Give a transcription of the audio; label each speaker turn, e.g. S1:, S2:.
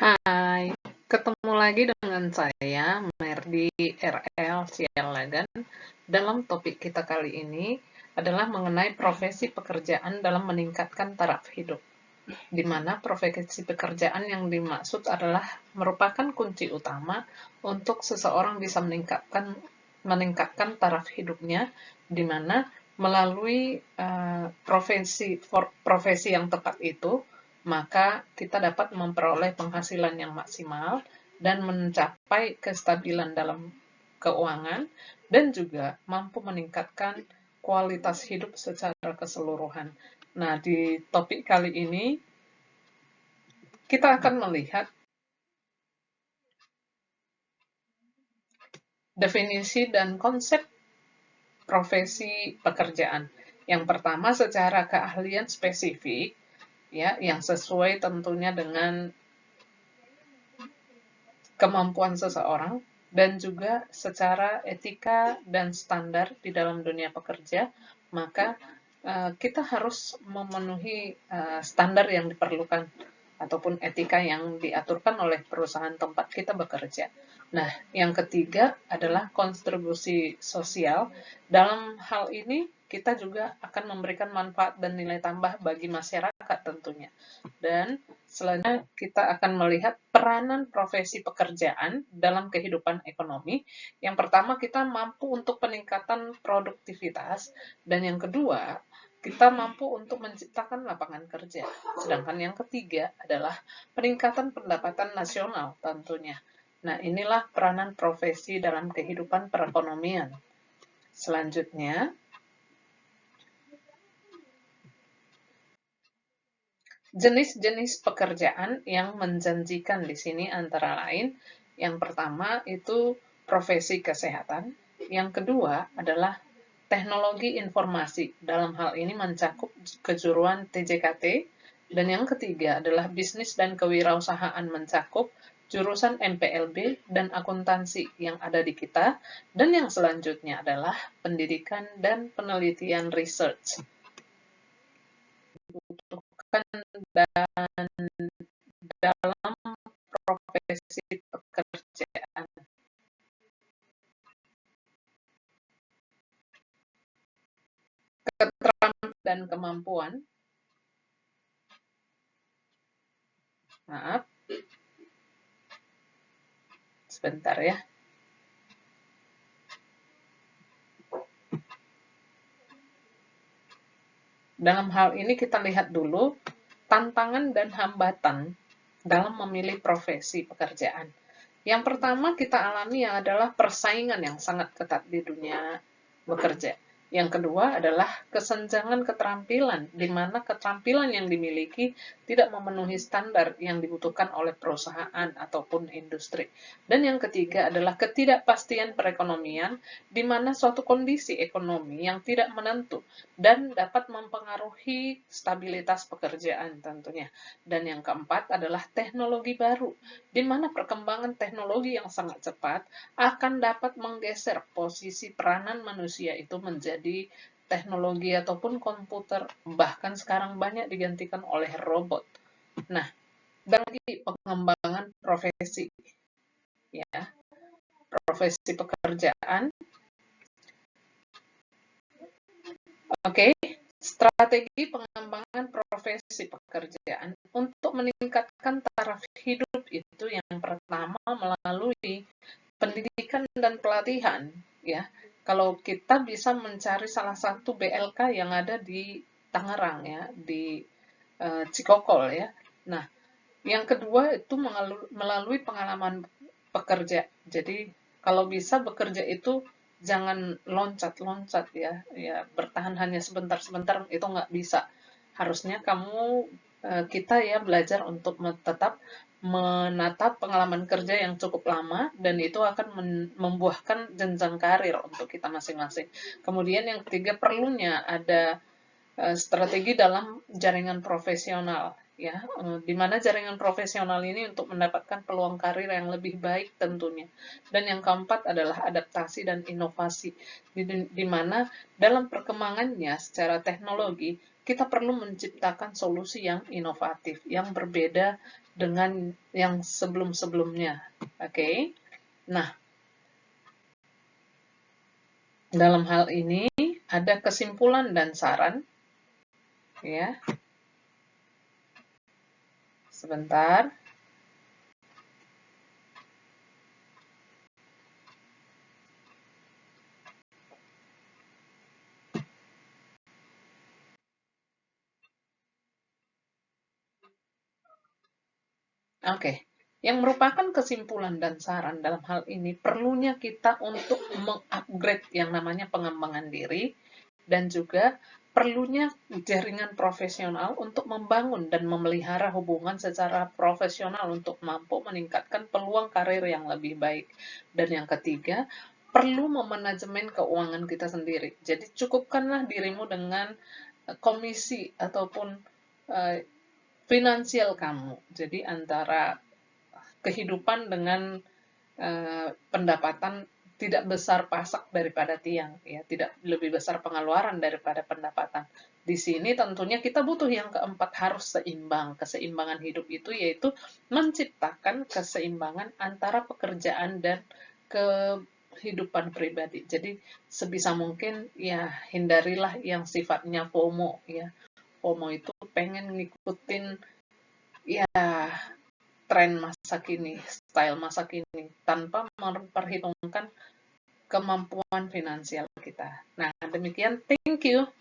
S1: Hai, ketemu lagi dengan saya, Merdi RL Sialagan. Dalam topik kita kali ini adalah mengenai profesi pekerjaan dalam meningkatkan taraf hidup, di mana profesi pekerjaan yang dimaksud adalah merupakan kunci utama untuk seseorang bisa meningkatkan taraf hidupnya, di mana melalui profesi yang tepat itu, maka kita dapat memperoleh penghasilan yang maksimal dan mencapai kestabilan dalam keuangan dan juga mampu meningkatkan kualitas hidup secara keseluruhan. Nah, di topik kali ini kita akan melihat definisi dan konsep profesi pekerjaan. Yang pertama secara keahlian spesifik, ya, yang sesuai tentunya dengan kemampuan seseorang dan juga secara etika dan standar di dalam dunia pekerja, maka kita harus memenuhi standar yang diperlukan ataupun etika yang diaturkan oleh perusahaan tempat kita bekerja. Nah, yang ketiga adalah kontribusi sosial. Dalam hal ini, kita juga akan memberikan manfaat dan nilai tambah bagi masyarakat tentunya. Dan selanjutnya kita akan melihat peranan profesi pekerjaan dalam kehidupan ekonomi. Yang pertama, kita mampu untuk peningkatan produktivitas, dan yang kedua, kita mampu untuk menciptakan lapangan kerja. Sedangkan yang ketiga adalah peningkatan pendapatan nasional tentunya. Nah, inilah peranan profesi dalam kehidupan perekonomian. Selanjutnya, jenis-jenis pekerjaan yang menjanjikan di sini antara lain, yang pertama itu profesi kesehatan, yang kedua adalah teknologi informasi, dalam hal ini mencakup kejuruan TJKT, dan yang ketiga adalah bisnis dan kewirausahaan, mencakup jurusan MPLB dan akuntansi yang ada di kita, dan yang selanjutnya adalah pendidikan dan penelitian research. Dibutuhkan dalam profesi pekerjaan. Keterampilan dan kemampuan. Maaf. Sebentar ya. Dalam hal ini kita lihat dulu tantangan dan hambatan dalam memilih profesi pekerjaan. Yang pertama kita alami adalah persaingan yang sangat ketat di dunia bekerja. Yang kedua adalah kesenjangan keterampilan, di mana keterampilan yang dimiliki tidak memenuhi standar yang dibutuhkan oleh perusahaan ataupun industri. Dan yang ketiga adalah ketidakpastian perekonomian, di mana suatu kondisi ekonomi yang tidak menentu dan dapat mempengaruhi stabilitas pekerjaan tentunya. Dan yang keempat adalah teknologi baru, di mana perkembangan teknologi yang sangat cepat akan dapat menggeser posisi peranan manusia itu menjadi teknologi ataupun komputer, bahkan sekarang banyak digantikan oleh robot. Nah, bagi pengembangan profesi, ya, profesi pekerjaan, oke, strategi pengembangan profesi pekerjaan untuk meningkatkan taraf hidup itu yang pertama melalui pendidikan dan pelatihan, ya. Kalau kita bisa mencari salah satu BLK yang ada di Tangerang ya, di Cikokol ya. Nah, yang kedua itu melalui pengalaman pekerja. Jadi kalau bisa bekerja itu jangan loncat-loncat ya, ya bertahan hanya sebentar-sebentar itu nggak bisa. Harusnya kita ya belajar untuk tetap menatap pengalaman kerja yang cukup lama dan itu akan membuahkan jenjang karir untuk kita masing-masing. Kemudian yang ketiga perlunya ada strategi dalam jaringan profesional ya, di mana jaringan profesional ini untuk mendapatkan peluang karir yang lebih baik tentunya. Dan yang keempat adalah adaptasi dan inovasi, di mana dalam perkembangannya secara teknologi kita perlu menciptakan solusi yang inovatif, yang berbeda dengan yang sebelum-sebelumnya. Oke. Nah, dalam hal ini ada kesimpulan dan saran, ya. Sebentar. Oke. Yang merupakan kesimpulan dan saran dalam hal ini, perlunya kita untuk mengupgrade yang namanya pengembangan diri, dan juga perlunya jaringan profesional untuk membangun dan memelihara hubungan secara profesional untuk mampu meningkatkan peluang karir yang lebih baik. Dan yang ketiga, perlu memanajemen keuangan kita sendiri. Jadi cukupkanlah dirimu dengan komisi ataupun finansial kamu. Jadi antara kehidupan dengan pendapatan tidak besar pasak daripada tiang, ya, tidak lebih besar pengeluaran daripada pendapatan. Di sini tentunya kita butuh yang keempat, harus seimbang. Keseimbangan hidup itu yaitu menciptakan keseimbangan antara pekerjaan dan kehidupan pribadi. Jadi sebisa mungkin ya hindarilah yang sifatnya FOMO, ya. FOMO itu pengen ngikutin ya tren masa kini, style masa kini, tanpa memperhitungkan kemampuan finansial kita. Nah, demikian. Thank you.